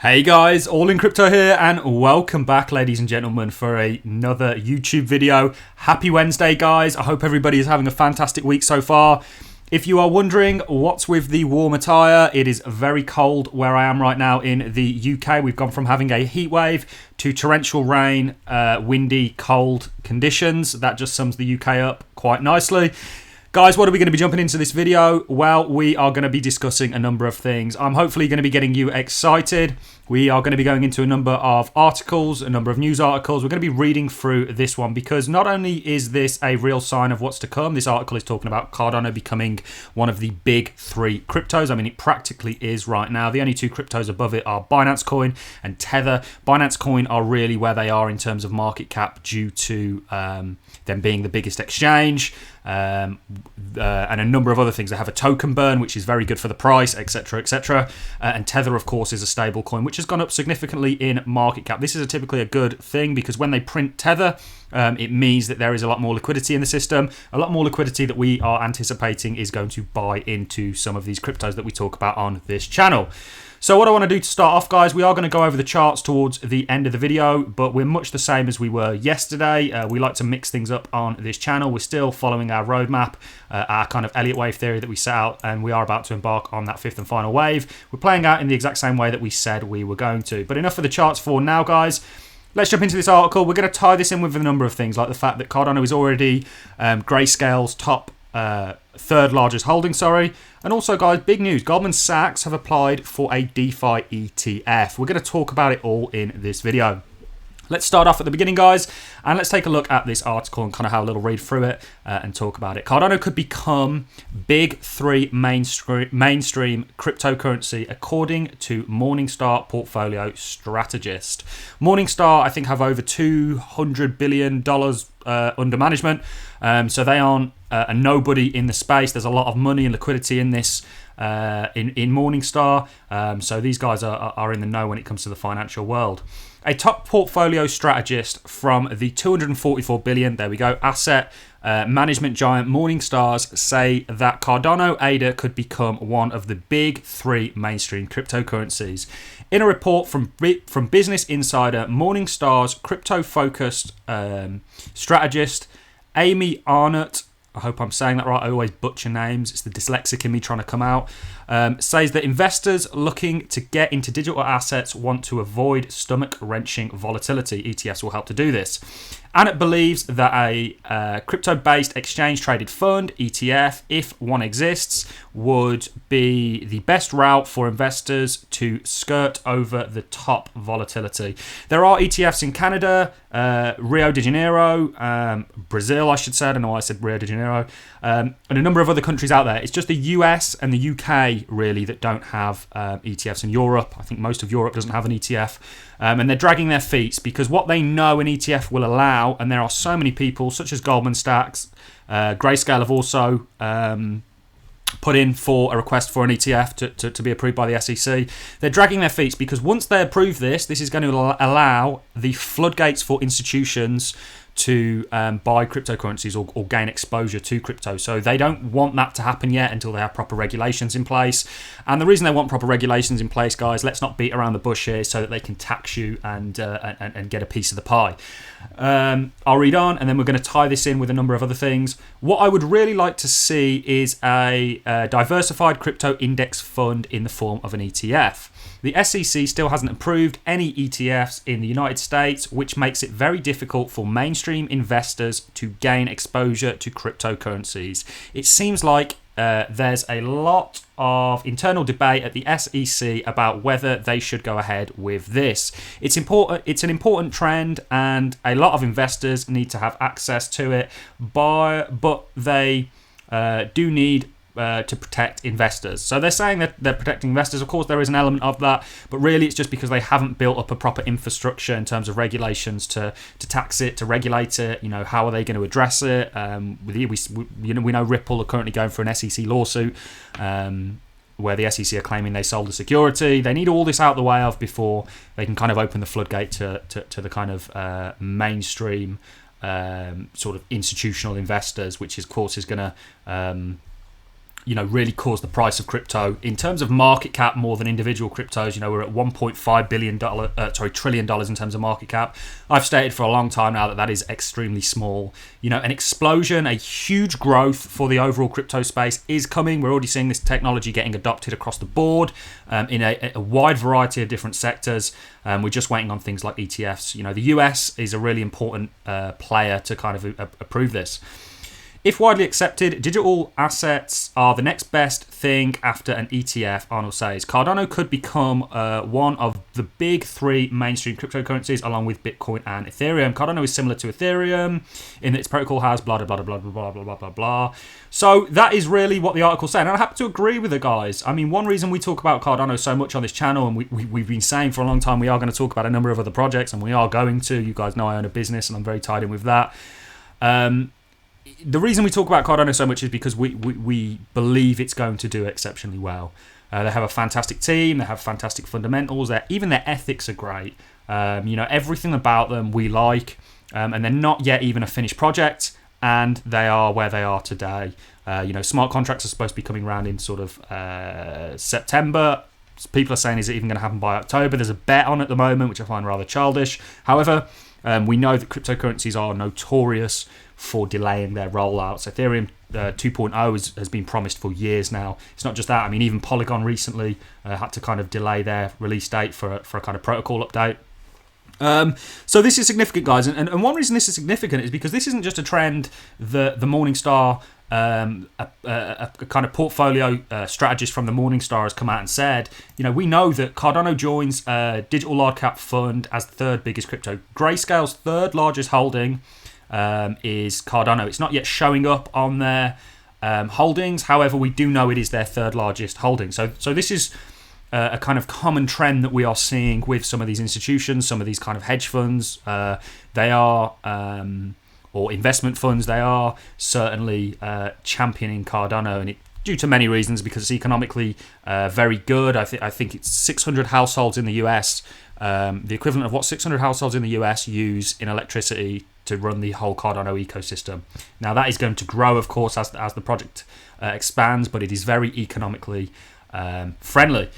Hey guys, All in Crypto here, and welcome back, ladies and gentlemen, for another YouTube video. Happy Wednesday, guys. I hope everybody is having a fantastic week so far. If you are wondering what's with the warm attire, it is very cold where I am right now in the UK. We've gone from having a heat wave to torrential rain, windy, cold conditions. That just sums the UK up quite nicely. Guys, what are we going to be jumping into this video? Well, we are going to be discussing a number of things. I'm hopefully going to be getting you excited. We are going to be going into a number of articles, a number of news articles. We're going to be reading through this one because not only is this a real sign of what's to come, this article is talking about Cardano becoming one of the big three cryptos. I mean, it practically is right now. The only two cryptos above it are Binance Coin and Tether. Binance Coin are really where they are in terms of market cap due to them being the biggest exchange. And a number of other things. They have a token burn, which is very good for the price, etc., etc. And Tether, of course, is a stable coin, which has gone up significantly in market cap. This is typically a good thing because when they print Tether, it means that there is a lot more liquidity in the system, a lot more liquidity that we are anticipating is going to buy into some of these cryptos that we talk about on this channel. So what I want to do to start off, guys, we are going to go over the charts towards the end of the video, but we're much the same as we were yesterday. We like to mix things up on this channel. We're still following our roadmap, our kind of Elliott wave theory that we set out, and we are about to embark on that fifth and final wave. We're playing out in the exact same way that we said we were going to. But enough of the charts for now, guys. Let's jump into this article. We're going to tie this in with a number of things, like the fact that Cardano is already Grayscale's top third largest holding, and also, guys, big news, Goldman Sachs have applied for a DeFi ETF. We're going to talk about it all in this video. Let's start off at the beginning, guys, and let's take a look at this article and kind of have a little read through it and talk about it. Cardano could become big three mainstream cryptocurrency, according to Morningstar portfolio strategist. Morningstar, I think, have over $200 billion under management, so they aren't a nobody in the space. There's a lot of money and liquidity in this in Morningstar, so these guys are in the know when it comes to the financial world. A top portfolio strategist from the 244 billion, there we go, asset management giant Morningstars say that Cardano ADA could become one of the big three mainstream cryptocurrencies. In a report from Business Insider, Morningstar's crypto-focused strategist Amy Arnott, I hope I'm saying that right, I always butcher names, it's the dyslexic in me trying to come out, says that investors looking to get into digital assets want to avoid stomach-wrenching volatility. ETFs will help to do this. And it believes that a crypto-based exchange-traded fund, ETF, if one exists, would be the best route for investors to skirt over the top volatility. There are ETFs in Canada, Rio de Janeiro, Brazil, I should say. I don't know why I said Rio de Janeiro. And a number of other countries out there. It's just the US and the UK, really, that don't have ETFs. In Europe, I think most of Europe doesn't have an ETF. And they're dragging their feet because what they know an ETF will allow, and there are so many people, such as Goldman Sachs, Grayscale have also put in for a request for an ETF to be approved by the SEC. They're dragging their feet because once they approve this is going to allow the floodgates for institutions to buy cryptocurrencies or gain exposure to crypto. So they don't want that to happen yet until they have proper regulations in place. And the reason they want proper regulations in place, guys, let's not beat around the bush here, so that they can tax you and get a piece of the pie. I'll read on, and then we're going to tie this in with a number of other things. What I would really like to see is a diversified crypto index fund in the form of an ETF. The SEC still hasn't approved any ETFs in the United States, which makes it very difficult for mainstream investors to gain exposure to cryptocurrencies. It seems like there's a lot of internal debate at the SEC about whether they should go ahead with this. It's important. It's an important trend, and a lot of investors need to have access to it, but they do need to protect investors. So they're saying that they're protecting investors. Of course, there is an element of that, but really it's just because they haven't built up a proper infrastructure in terms of regulations to tax it, to regulate it. You know, how are they going to address it? We know Ripple are currently going for an SEC lawsuit where the SEC are claiming they sold the security. They need all this out the way of before they can kind of open the floodgate to the kind of mainstream sort of institutional investors, which of course is going to really caused the price of crypto in terms of market cap more than individual cryptos. We're at $1.5 trillion in terms of market cap. I've stated for a long time now that is extremely small. An explosion, a huge growth for the overall crypto space is coming. We're already seeing this technology getting adopted across the board in a wide variety of different sectors. We're just waiting on things like ETFs. The US is a really important player to kind of approve this. If widely accepted, digital assets are the next best thing after an ETF, Arnold says. Cardano could become one of the big three mainstream cryptocurrencies, along with Bitcoin and Ethereum. Cardano is similar to Ethereum in that its protocol has blah, blah, blah, blah, blah, blah, blah, blah, blah, blah. So that is really what the article's saying. And I happen to agree with the guys. I mean, one reason we talk about Cardano so much on this channel, and we've been saying for a long time, we are going to talk about a number of other projects, and we are going to. You guys know I own a business, and I'm very tied in with that. The reason we talk about Cardano so much is because we believe it's going to do exceptionally well. They have a fantastic team. They have fantastic fundamentals. Even their ethics are great. Everything about them we like. And they're not yet even a finished project. And they are where they are today. Smart contracts are supposed to be coming around in sort of September. People are saying, is it even going to happen by October? There's a bet on at the moment, which I find rather childish. However, we know that cryptocurrencies are notorious for delaying their rollouts. Ethereum 2.0 has been promised for years now. It's not just that. I mean, even Polygon recently had to kind of delay their release date for a kind of protocol update. So this is significant, guys. And one reason this is significant is because this isn't just a trend that the Morningstar, a kind of portfolio strategist from the Morningstar has come out and said. We know that Cardano joins Digital Large Cap Fund as the third biggest crypto. Grayscale's third largest holding is Cardano. It's not yet showing up on their holdings. However, we do know it is their third largest holding. So this is a kind of common trend that we are seeing with some of these institutions, some of these kind of hedge funds. They are, or investment funds, they are certainly championing Cardano, and due to many reasons, because it's economically very good. I think it's 600 households in the US, the equivalent of what 600 households in the US use in electricity to run the whole Cardano ecosystem. Now that is going to grow, of course, as the project expands, but it is very economically friendly.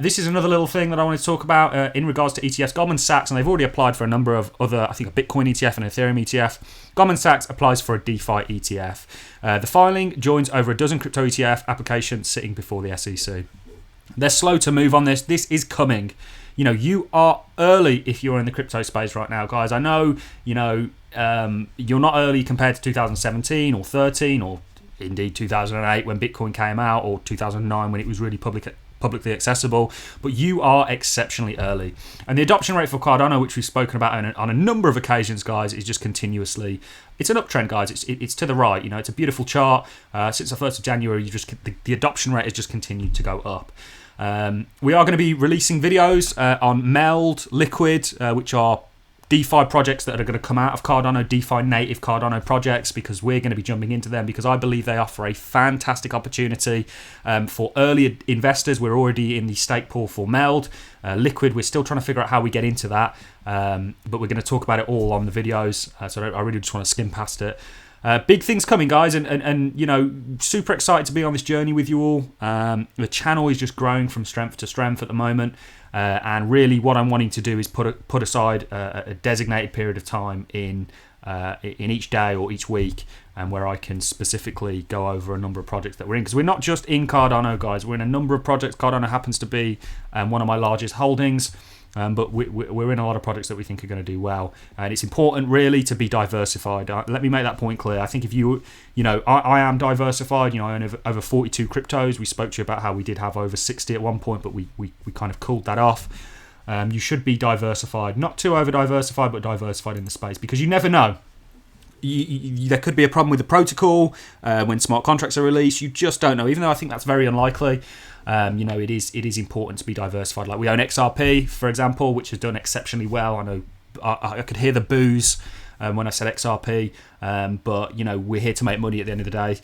This is another little thing that I wanted to talk about in regards to ETFs. Goldman Sachs, and they've already applied for a number of other, I think a Bitcoin ETF and Ethereum ETF. Goldman Sachs applies for a DeFi ETF. The filing joins over a dozen crypto ETF applications sitting before the SEC. They're slow to move on this. This is coming. You are early if you're in the crypto space right now, guys. I know, you're not early compared to 2017 or 13 or indeed 2008 when Bitcoin came out, or 2009 when it was really publicly accessible, but you are exceptionally early. And the adoption rate for Cardano, which we've spoken about on a number of occasions, guys, is just continuously, it's an uptrend, guys. It's to the right. It's a beautiful chart. Since the 1st of January, the adoption rate has just continued to go up. We are going to be releasing videos on Meld, Liquid, which are DeFi projects that are going to come out of Cardano, DeFi native Cardano projects, because we're going to be jumping into them because I believe they offer a fantastic opportunity for early investors. We're already in the stake pool for Meld. Liquid, we're still trying to figure out how we get into that, but we're going to talk about it all on the videos, so I really just want to skim past it. Big things coming, guys, and super excited to be on this journey with you all. The channel is just growing from strength to strength at the moment, and really what I'm wanting to do is put aside a designated period of time in each day or each week, and where I can specifically go over a number of projects that we're in, because we're not just in Cardano, guys. We're in a number of projects. Cardano happens to be one of my largest holdings. But we're in a lot of projects that we think are going to do well, and it's important really to be diversified. Let me make that point clear. I think if I am diversified. I own over 42 cryptos. We spoke to you about how we did have over 60 at one point, but we kind of cooled that off. You should be diversified, not too over diversified, but diversified in the space, because you never know. There could be a problem with the protocol when smart contracts are released. You just don't know, even though I think that's very unlikely. It is important to be diversified. Like we own XRP, for example, which has done exceptionally well. I know I could hear the boos when I said XRP, but we're here to make money at the end of the day.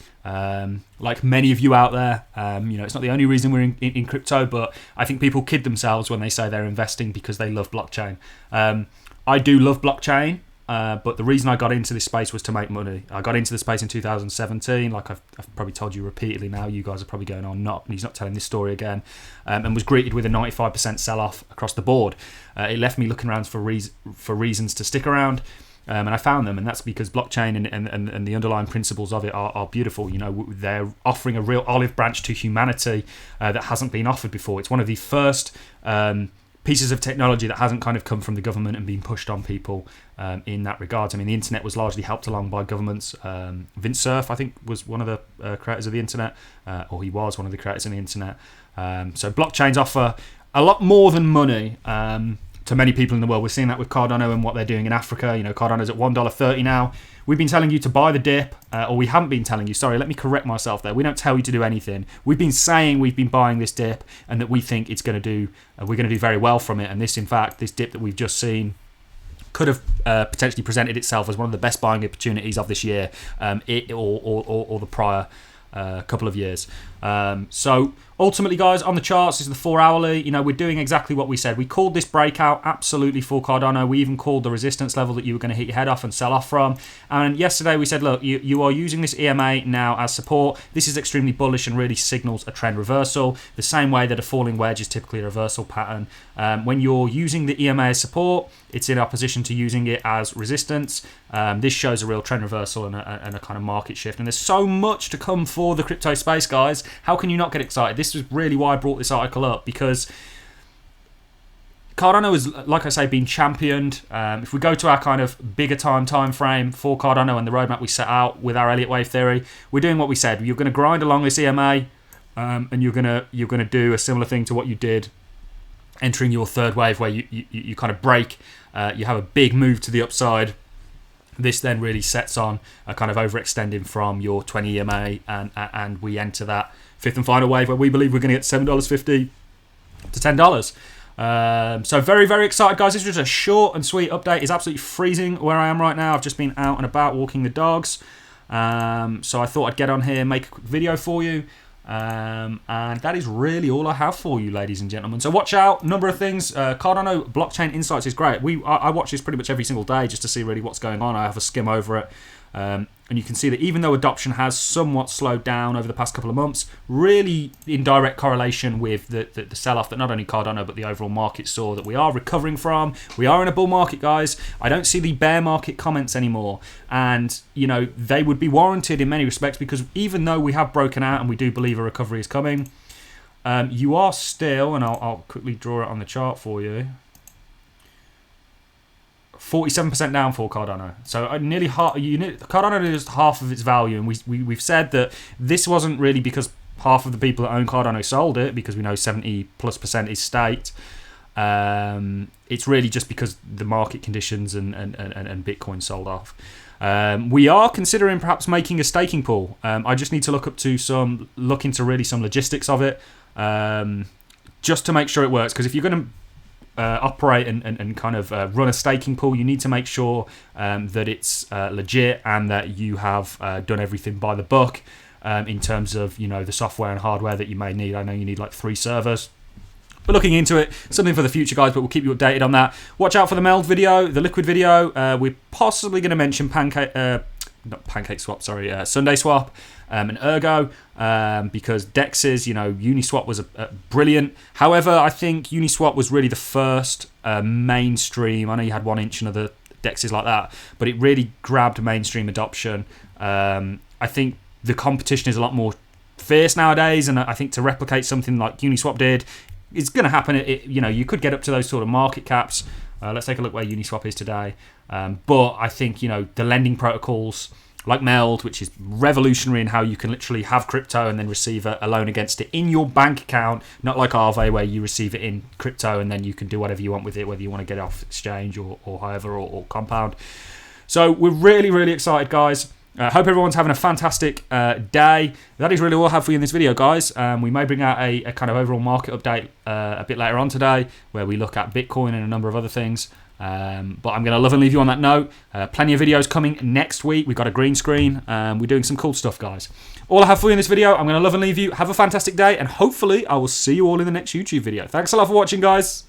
Like many of you out there, it's not the only reason we're in crypto, but I think people kid themselves when they say they're investing because they love blockchain. I do love blockchain. but the reason I got into this space was to make money. I got into the space in 2017, like I've probably told you repeatedly now. You guys are probably going, oh, he's not telling this story again, and was greeted with a 95% sell-off across the board. It left me looking around for reasons to stick around. And I found them, and that's because blockchain and the underlying principles of it are beautiful. You know, they're offering a real olive branch to humanity that hasn't been offered before. It's one of the first pieces of technology that hasn't kind of come from the government and been pushed on people in that regard. I mean, the internet was largely helped along by governments. Vint Cerf, I think, was one of the creators of the internet, or he was one of the creators of the internet. So blockchains offer a lot more than money to many people in the world. We're seeing that with Cardano and what they're doing in Africa. You know, Cardano's at $1.30 now. We've been telling you to buy the dip, or we haven't been telling you. Sorry, let me correct myself there. We don't tell you to do anything. We've been saying we've been buying this dip, and that we think it's going to do. We're going to do very well from it. And this, in fact, this dip that we've just seen could have potentially presented itself as one of the best buying opportunities of this year, or the prior couple of years. So ultimately, guys, on the charts, this is the 4 hourly. You know, we're doing exactly what we said. We called this breakout absolutely for Cardano. We even called the resistance level that you were going to hit your head off and sell off from. And yesterday we said, look, you are using this EMA now as support. This is extremely bullish and really signals a trend reversal, the same way that a falling wedge is typically a reversal pattern. When you're using the EMA as support, it's in opposition to using it as resistance. This shows a real trend reversal and a kind of market shift. And there's so much to come for the crypto space, guys. How can you not get excited? This is really why I brought this article up, because Cardano is, like I say, being championed. If we go to our kind of bigger time frame for Cardano and the roadmap we set out with our Elliott wave theory, we're doing what we said. You're going to grind along this EMA, and you're going to do a similar thing to what you did entering your third wave, where you kind of break. You have a big move to the upside. This then really sets on a kind of overextending from your 20 EMA, and we enter that fifth and final wave where we believe we're going to get $7.50 to $10. So very, very excited, guys. This was a short and sweet update. It's absolutely freezing where I am right now. I've just been out and about walking the dogs. So I thought I'd get on here and make a quick video for you. And that is really all I have for you, ladies and gentlemen. So watch out, number of things. Cardano Blockchain Insights is great. I watch this pretty much every single day just to see really what's going on. I have a skim over it. And you can see that even though adoption has somewhat slowed down over the past couple of months, really in direct correlation with the sell-off that not only Cardano but the overall market saw, that we are recovering from. We are in a bull market, guys. I don't see the bear market comments anymore. And, you know, they would be warranted in many respects, because even though we have broken out and we do believe a recovery is coming, you are still, and I'll quickly draw it on the chart for you, 47% down for Cardano. So nearly half. Cardano is half of its value, and we've said that this wasn't really because half of the people that own Cardano sold it, because we know 70+% is state. It's really just because the market conditions and Bitcoin sold off. We are considering perhaps making a staking pool. I just need to look into really some logistics of it, just to make sure it works. Because if you're going to operate and kind of run a staking pool, you need to make sure that it's legit and that you have done everything by the book in terms of, you know, the software and hardware that you may need. I know you need like 3 servers. We're looking into it, something for the future, guys, but we'll keep you updated on that. Watch out for the MELD video, the liquid video. We're possibly going to mention Sunday Swap and Ergo, because DEXs, you know, Uniswap was a brilliant. However, I think Uniswap was really the first mainstream. I know you had 1inch and other DEXs like that, but it really grabbed mainstream adoption. I think the competition is a lot more fierce nowadays, and I think to replicate something like Uniswap did, it's going to happen. You know, you could get up to those sort of market caps. Let's take a look where Uniswap is today. But I think, you know, the lending protocols like MELD, which is revolutionary in how you can literally have crypto and then receive a loan against it in your bank account, not like Aave where you receive it in crypto and then you can do whatever you want with it, whether you want to get it off exchange or however, or compound. So we're really, really excited, guys. Hope everyone's having a fantastic day. That is really all I have for you in this video, guys. We may bring out a kind of overall market update a bit later on today, where we look at Bitcoin and a number of other things. But I'm going to love and leave you on that note. Plenty of videos coming next week. We've got a green screen. We're doing some cool stuff, guys. All I have for you in this video, I'm going to love and leave you. Have a fantastic day, and hopefully I will see you all in the next YouTube video. Thanks a lot for watching, guys.